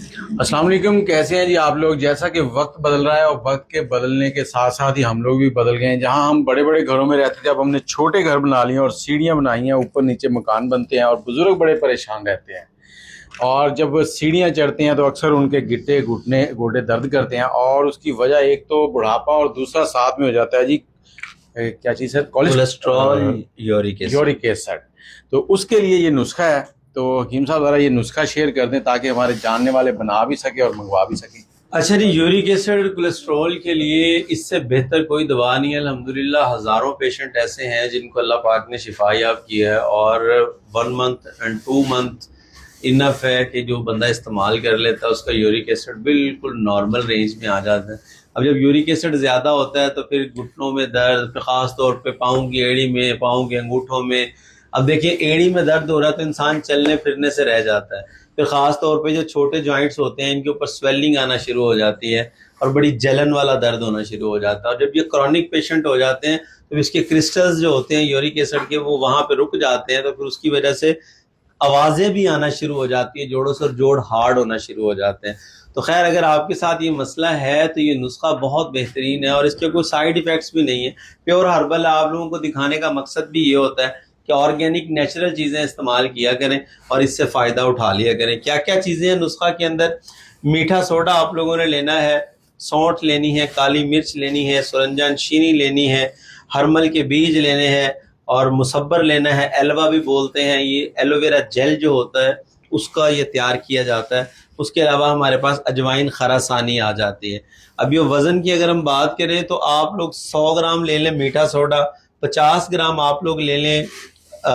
السلام علیکم، کیسے ہیں جی آپ لوگ؟ جیسا کہ وقت بدل رہا ہے اور وقت کے بدلنے کے ساتھ ساتھ ہی ہم لوگ بھی بدل گئے ہیں۔ جہاں ہم بڑے بڑے گھروں میں رہتے تھے، اب ہم نے چھوٹے گھر بنا لیے اور سیڑھیاں بنائی ہیں، اوپر نیچے مکان بنتے ہیں اور بزرگ بڑے پریشان رہتے ہیں۔ اور جب سیڑھیاں چڑھتے ہیں تو اکثر ان کے گٹے گھٹنے گوڈے درد کرتے ہیں، اور اس کی وجہ ایک تو بڑھاپا اور دوسرا ساتھ میں ہو جاتا ہے جی کیا چیز ہے، cholesterol, uric acid. Uric acid. تو اس کے لیے یہ نسخہ ہے، تو حکیم صاحب ذرا یہ نسخہ شیئر کر دیں تاکہ ہمارے جاننے والے بنا بھی سکے اور منگوا بھی سکیں۔ اچھا جی، یورک ایسڈ کولیسٹرول کے لیے اس سے بہتر کوئی دوا نہیں ہے۔ الحمدللہ ہزاروں پیشنٹ ایسے ہیں جن کو اللہ پاک نے شفا یاب کیا ہے، اور 1 month and 2 month انف ہے کہ جو بندہ استعمال کر لیتا ہے اس کا یورک ایسڈ بالکل نارمل رینج میں آ جاتا ہے۔ اب جب یورک ایسڈ زیادہ ہوتا ہے تو پھر گھٹنوں میں درد، خاص طور پہ پاؤں کی ایڑی میں، پاؤں کے انگوٹھوں میں۔ اب دیکھیں ایڑی میں درد ہو رہا ہے تو انسان چلنے پھرنے سے رہ جاتا ہے، پھر خاص طور پہ جو چھوٹے جوائنٹس ہوتے ہیں ان کے اوپر سویلنگ آنا شروع ہو جاتی ہے اور بڑی جلن والا درد ہونا شروع ہو جاتا ہے۔ اور جب یہ کرونک پیشنٹ ہو جاتے ہیں تو اس کے کرسٹلز جو ہوتے ہیں یورک ایسڈ کے وہ وہاں پہ رک جاتے ہیں، تو پھر اس کی وجہ سے آوازیں بھی آنا شروع ہو جاتی ہیں، جوڑوں سے جوڑ ہارڈ ہونا شروع ہو جاتے ہیں۔ تو خیر اگر آپ کے ساتھ یہ مسئلہ ہے تو یہ نسخہ بہت بہترین ہے اور اس کے کوئی سائیڈ ایفیکٹس بھی نہیں ہیں۔ پیور ہربل آپ لوگوں کو دکھانے کا مقصد بھی یہ ہوتا ہے کہ آرگینک نیچرل چیزیں استعمال کیا کریں اور اس سے فائدہ اٹھا لیا کریں۔ کیا کیا چیزیں ہیں نسخہ کے اندر؟ میٹھا سوڈا آپ لوگوں نے لینا ہے، سونٹ لینی ہے، کالی مرچ لینی ہے، سرنجان شینی لینی ہے، ہرمل کے بیج لینے ہیں، اور مصبر لینا ہے، ایلوا بھی بولتے ہیں، یہ ایلو ویرا جیل جو ہوتا ہے اس کا یہ تیار کیا جاتا ہے۔ اس کے علاوہ ہمارے پاس اجوائن خراسانی آ جاتی ہے۔ اب یہ وزن کی اگر ہم بات کریں تو آپ لوگ 100 گرام لے لیں میٹھا سوڈا، 50 گرام آپ لوگ لے لیں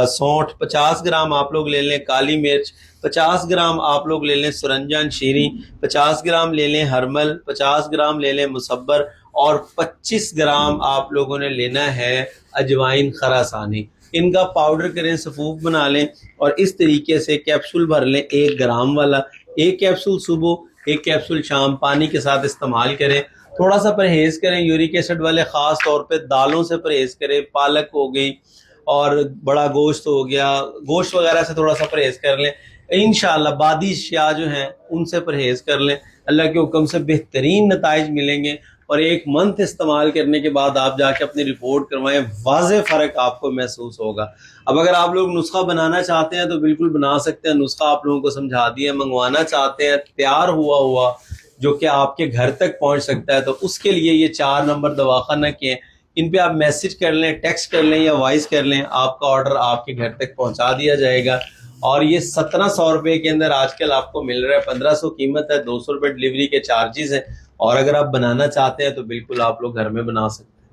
سونٹ، 50 گرام آپ لوگ لے لیں کالی مرچ، 50 گرام آپ لوگ لے لیں سرنجان شیریں، 50 گرام لے لیں ہرمل، 50 گرام لے لیں مصبر، اور 25 گرام آپ لوگوں نے لینا ہے اجوائن خراسانی۔ ان کا پاؤڈر کریں، سفوف بنا لیں اور اس طریقے سے کیپسول بھر لیں 1 گرام والا، 1 کیپسول صبح، 1 کیپسول شام، پانی کے ساتھ استعمال کریں۔ تھوڑا سا پرہیز کریں یورک ایسڈ والے، خاص طور پہ دالوں سے پرہیز کریں، پالک ہو گئی اور بڑا گوشت ہو گیا، گوشت وغیرہ سے تھوڑا سا پرہیز کر لیں۔ انشاءاللہ بادی اشیاء جو ہیں ان سے پرہیز کر لیں، اللہ کے حکم سے بہترین نتائج ملیں گے، اور 1 منتھ استعمال کرنے کے بعد آپ جا کے اپنی رپورٹ کروائیں، واضح فرق آپ کو محسوس ہوگا۔ اب اگر آپ لوگ نسخہ بنانا چاہتے ہیں تو بالکل بنا سکتے ہیں، نسخہ آپ لوگوں کو سمجھا دیا۔ منگوانا چاہتے ہیں تیار ہوا جو کہ آپ کے گھر تک پہنچ سکتا ہے، تو اس کے لیے یہ 4 نمبر دواخانہ کے ہیں، ان پہ آپ میسج کر لیں، ٹیکسٹ کر لیں یا وائس کر لیں، آپ کا آرڈر آپ کے گھر تک پہنچا دیا جائے گا۔ اور یہ 1700 روپے کے اندر آج کل آپ کو مل رہا ہے، 1500 قیمت ہے، 200 روپے ڈلیوری کے چارجز ہیں، اور اگر آپ بنانا چاہتے ہیں تو بالکل آپ لوگ گھر میں بنا سکتے ہیں۔